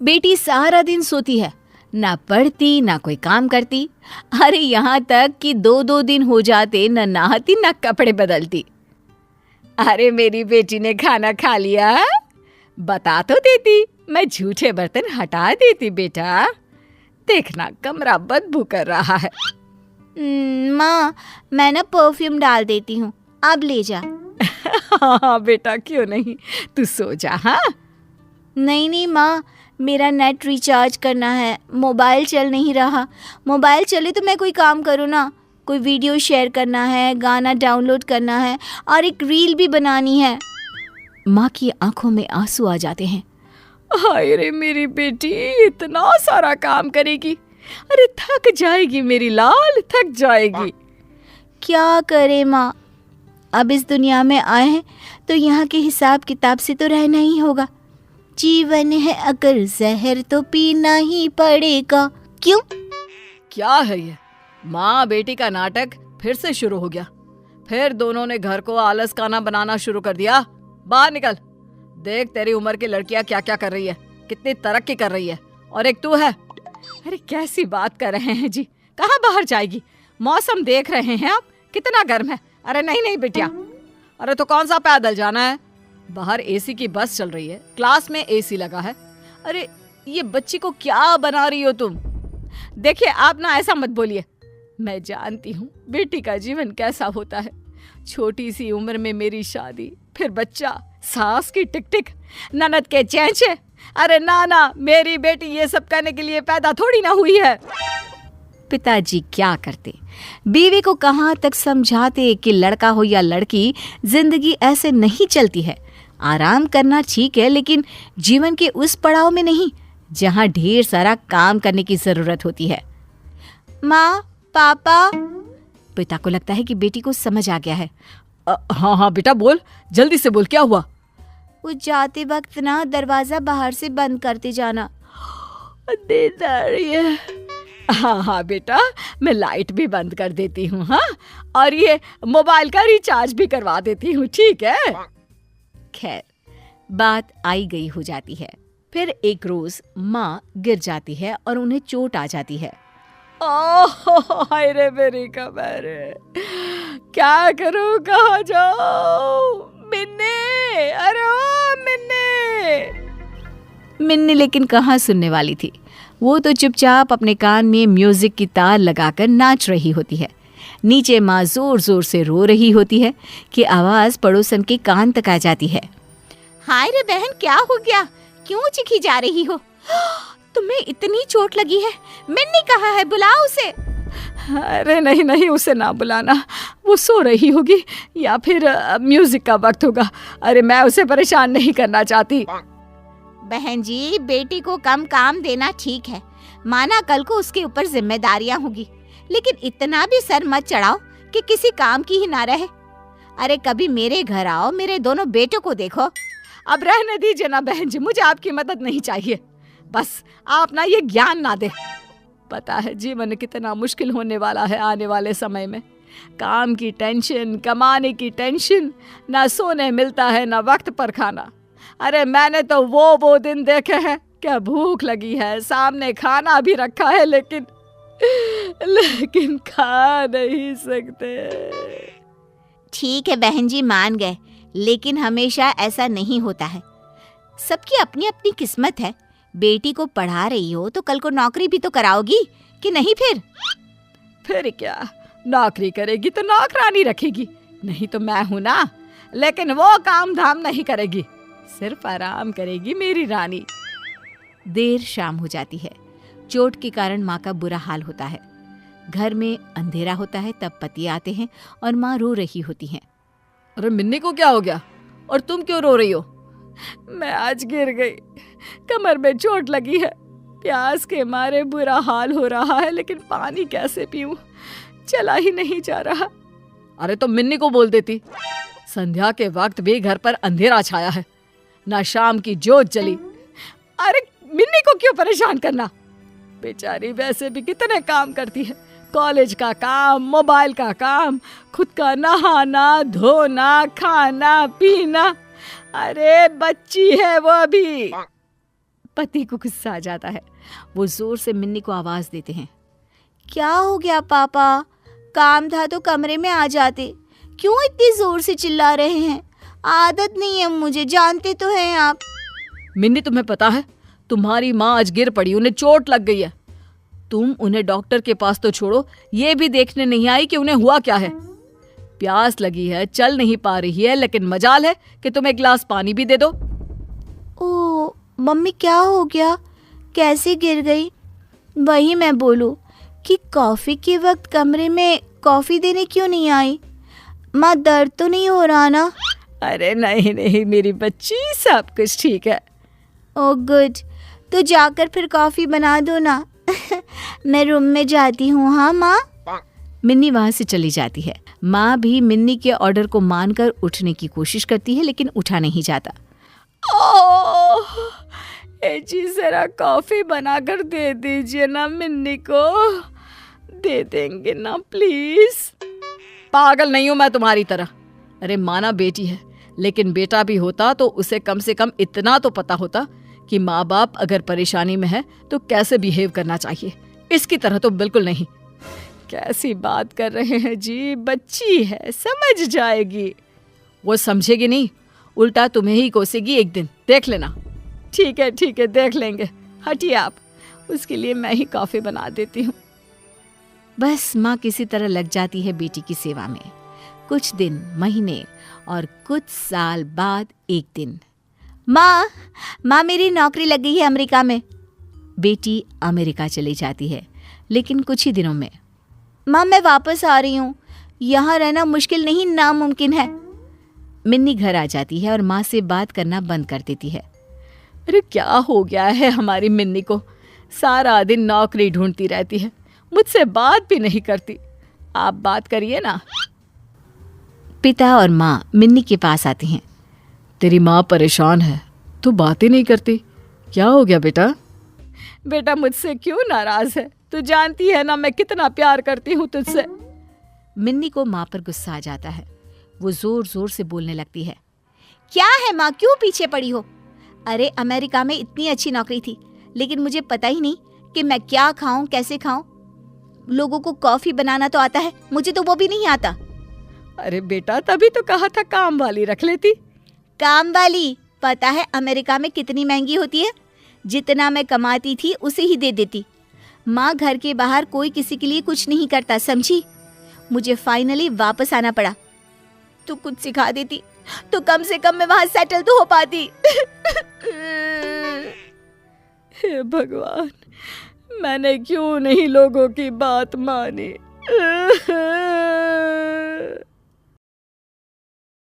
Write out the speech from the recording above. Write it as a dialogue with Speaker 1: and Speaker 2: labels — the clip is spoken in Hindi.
Speaker 1: बेटी सारा दिन सोती है, ना पढ़ती ना कोई काम करती। अरे यहाँ तक कि 2-2 दिन हो जाते न नहाती न कपड़े बदलती। अरे मेरी बेटी ने खाना खा लिया? बता तो देती, मैं झूठे बर्तन हटा देती। बेटा देखना कमरा बदबू कर रहा है।
Speaker 2: माँ, मैं ना परफ्यूम डाल देती हूँ, अब ले जा।
Speaker 1: हाँ बेटा, क्यों नहीं, तू सो जा। हाँ
Speaker 2: नहीं माँ, मेरा नेट रिचार्ज करना है, मोबाइल चल नहीं रहा। मोबाइल चले तो मैं कोई काम करूँ ना, कोई वीडियो शेयर करना है, गाना डाउनलोड करना है और एक रील भी बनानी है।
Speaker 1: माँ की आंखों में आंसू आ जाते हैं। हाय रे मेरी बेटी, इतना सारा काम करेगी, अरे थक जाएगी मेरी लाल, थक जाएगी।
Speaker 2: क्या करे माँ, अब इस दुनिया में आए हैं तो यहाँ के हिसाब किताब से तो रहना ही होगा। जीवन है अगर जहर तो पीना ही पड़ेगा। क्यों?
Speaker 1: क्या है ये, माँ बेटी का नाटक फिर से शुरू हो गया। फिर दोनों ने घर को आलस खाना बनाना शुरू कर दिया। बाहर निकल, देख तेरी उम्र की लड़कियां क्या क्या कर रही है, कितनी तरक्की कर रही है, और एक तू है। अरे कैसी बात कर रहे हैं जी, कहाँ बाहर जाएगी? मौसम देख रहे हैं आप, कितना गर्म है। अरे नहीं नहीं बिटिया, अरे तो कौन सा पैदल जाना है, बाहर एसी की बस चल रही है, क्लास में एसी लगा है। अरे ये बच्ची को क्या बना रही हो तुम? देखिए आप ना ऐसा मत बोलिए, मैं जानती हूँ बेटी का जीवन कैसा होता है। छोटी सी उम्र में मेरी शादी, फिर बच्चा, सास की टिक टिक, ननद के चेंचे। अरे ना, मेरी बेटी ये सब करने के लिए पैदा थोड़ी ना हुई है। पिताजी क्या करते, बीवी को कहाँ तक समझाते कि लड़का हो या लड़की, जिंदगी ऐसे नहीं चलती है। आराम करना ठीक है, लेकिन जीवन के उस पड़ाव में नहीं जहाँ ढेर सारा काम करने की जरूरत होती है।
Speaker 2: माँ, पापा।
Speaker 1: पिता को लगता है कि बेटी को समझ आ गया है। हाँ बेटा बोल, जल्दी से बोल, क्या हुआ?
Speaker 2: वो जाते वक्त ना दरवाजा बाहर से बंद करते जाना।
Speaker 1: नींद आ रही है। हाँ बेटा, मैं लाइट भी बंद कर देती हूँ। हाँ, और ये मोबाइल का रिचार्ज भी करवा देती हूँ, ठीक है? खैर, बात आई गई हो जाती है। फिर एक रोज माँ गिर जाती है और उन्हें चोट आ जाती है। ओह हाय रे मेरी कमर, क्या करूँ, कहाँ जाऊँ? मिन्नी, अरे ओ मिन्नी। मिन्नी लेकिन कहाँ सुनने वाली थी, वो तो चुपचाप अपने कान में म्यूजिक की तार लगाकर नाच रही होती है। नीचे माँ जोर जोर से रो रही होती है कि आवाज पड़ोसन के कान तक आ जाती है।
Speaker 2: हाय रे बहन, क्या हो गया, क्यों चिखी जा रही हो? तुम्हें इतनी चोट लगी है? मिन्नी कहाँ है, बुलाओ उसे।
Speaker 1: अरे नहीं, उसे ना बुलाना, वो सो रही होगी या फिर म्यूजिक का वक्त होगा। अरे मैं उसे परेशान नहीं करना चाहती।
Speaker 2: बहन जी, बेटी को कम काम देना ठीक है, माना कल को उसके ऊपर जिम्मेदारियां होगी, लेकिन इतना भी सर मत चढ़ाओ कि किसी काम की ही ना रहे। अरे कभी मेरे घर आओ, मेरे दोनों बेटों को देखो।
Speaker 1: अब रहने दीजिए ना बहन जी, मुझे आपकी मदद नहीं चाहिए, बस आप ना ये ज्ञान ना दे। पता है जीवन कितना मुश्किल होने वाला है आने वाले समय में। काम की टेंशन, कमाने की टेंशन, ना सोने मिलता है ना वक्त पर खाना। अरे मैंने तो वो दिन देखे हैं, क्या भूख लगी है, सामने खाना भी रखा है, लेकिन खा नहीं सकते।
Speaker 2: ठीक है बहन जी, मान गए, लेकिन हमेशा ऐसा नहीं होता है। सबकी अपनी अपनी किस्मत है। बेटी को पढ़ा रही हो तो कल को नौकरी भी तो कराओगी कि नहीं?
Speaker 1: फिर क्या, नौकरी करेगी तो नौकरानी रखेगी, नहीं तो मैं हूं ना। लेकिन वो काम धाम नहीं करेगी, सिर्फ आराम करेगी मेरी रानी। देर शाम हो जाती है। चोट के कारण माँ का बुरा हाल होता है। घर में अंधेरा होता है, तब पति आते हैं और माँ रो रही होती हैं। अरे मिन्नी को क्या हो गया, और तुम क्यों रो रही हो? मैं आज गिर गई, कमर में चोट लगी है, प्यास के मारे बुरा हाल हो रहा है, लेकिन पानी कैसे पीऊं, चला ही नहीं जा रहा। अरे तो मिन्नी को बोल देती। संध्या के वक्त भी घर पर अंधेरा छाया है, ना शाम की जोत जली। अरे मिन्नी को क्यों परेशान करना, बेचारी वैसे भी कितने काम करती है, कॉलेज का काम, मोबाइल का काम, खुद का नहाना धोना, खाना पीना। अरे बच्ची है वो अभी।
Speaker 2: पति को गुस्सा आ जाता है। वो जोर से मिन्नी को आवाज देते हैं, क्या हो गया पापा? काम था तो कमरे में आ जाते, क्यों इतनी जोर से चिल्ला रहे हैं? आदत नहीं है मुझे, जानते तो हैं आप।
Speaker 1: मिन्नी, तुम्हें पता है तुम्हारी माँ आज गिर पड़ी, उन्हें चोट लग गई है। तुम उन्हें डॉक्टर के पास तो छोड़ो, ये भी देखने नहीं आई कि उन्हें हुआ क्या है। प्यास लगी है, चल नहीं पा रही है, लेकिन मजाल है कि तुम एक गिलास पानी भी दे दो।
Speaker 2: ओ मम्मी, क्या हो गया? कैसे गिर गई? वही मैं बोलूं कि कॉफी के वक्त कमरे में कॉफी देने क्यों नहीं आई? माँ, दर्द तो नहीं हो रहा ना?
Speaker 1: अरे नहीं नहीं मेरी बच्ची, सब कुछ ठीक है।
Speaker 2: ओह गुड, तो जाकर फिर कॉफी बना दो ना। मैं रूम में जाती हूँ। हाँ माँ। मिन्नी वहाँ से चली जाती है। माँ भी मिन्नी के ऑर्डर को मानकर उठने की कोशिश करती है, लेकिन उठा नहीं जाता।
Speaker 1: ओह, जी जरा कॉफी बनाकर दे दीजिए ना मिन्नी को। दे देंगे ना प्लीज। पागल नहीं हूं मैं तुम्हारी तरह। अरे माना बेटी है, लेकिन बेटा भी होता तो उसे कम से कम इतना तो पता होता कि माँ बाप अगर परेशानी में है तो कैसे बिहेव करना चाहिए। इसकी तरह तो बिल्कुल नहीं। कैसी बात कर रहे हैं जी, बच्ची है, समझ जाएगी। वो समझेगी नहीं, उल्टा तुम्हें ही कोसेगी एक दिन, देख लेना। ठीक है देख लेंगे, हटिए आप, उसके लिए मैं ही कॉफी बना देती हूँ।
Speaker 2: बस माँ किसी तरह लग जाती है बेटी की सेवा में। कुछ दिन, महीने और कुछ साल बाद एक दिन, माँ मेरी नौकरी लग गई है अमेरिका में। बेटी अमेरिका चली जाती है, लेकिन कुछ ही दिनों में। माँ मैं वापस आ रही हूँ, यहाँ रहना मुश्किल नहीं नामुमकिन है। मिन्नी घर आ जाती है और माँ से बात करना बंद कर देती है।
Speaker 1: अरे क्या हो गया है हमारी मिन्नी को? सारा दिन नौकरी ढूंढती रहती है, मुझसे बात भी नहीं करती। आप बात करिए ना।
Speaker 2: पिता और माँ मिन्नी के पास आती हैं।
Speaker 1: तेरी माँ परेशान है, तू बातें नहीं करती, क्या हो गया बेटा? बेटा मुझसे क्यों नाराज है? तू जानती है ना मैं कितना प्यार करती हूँ तुझसे।
Speaker 2: मिन्नी को माँ पर गुस्सा आ जाता है। वो जोर जोर से बोलने लगती है, क्या है माँ, क्यों पीछे पड़ी हो? अरे अमेरिका में इतनी अच्छी नौकरी थी, लेकिन मुझे पता ही नहीं कि मैं क्या खाऊं, कैसे खाऊं। लोगों को कॉफी बनाना तो आता है, मुझे तो वो भी नहीं आता।
Speaker 1: अरे बेटा तभी तो कहा था काम वाली रख लेती।
Speaker 2: काम वाली? पता है अमेरिका में कितनी महंगी होती है? जितना मैं कमाती थी उसे ही दे देती। माँ, घर के बाहर कोई किसी के लिए कुछ नहीं करता, समझी? मुझे फाइनली वापस आना पड़ा। तू कुछ सिखा देती तो कम से कम मैं वहां सेटल तो हो पाती।
Speaker 1: हे भगवान, मैंने क्यों नहीं लोगों की बात मानी।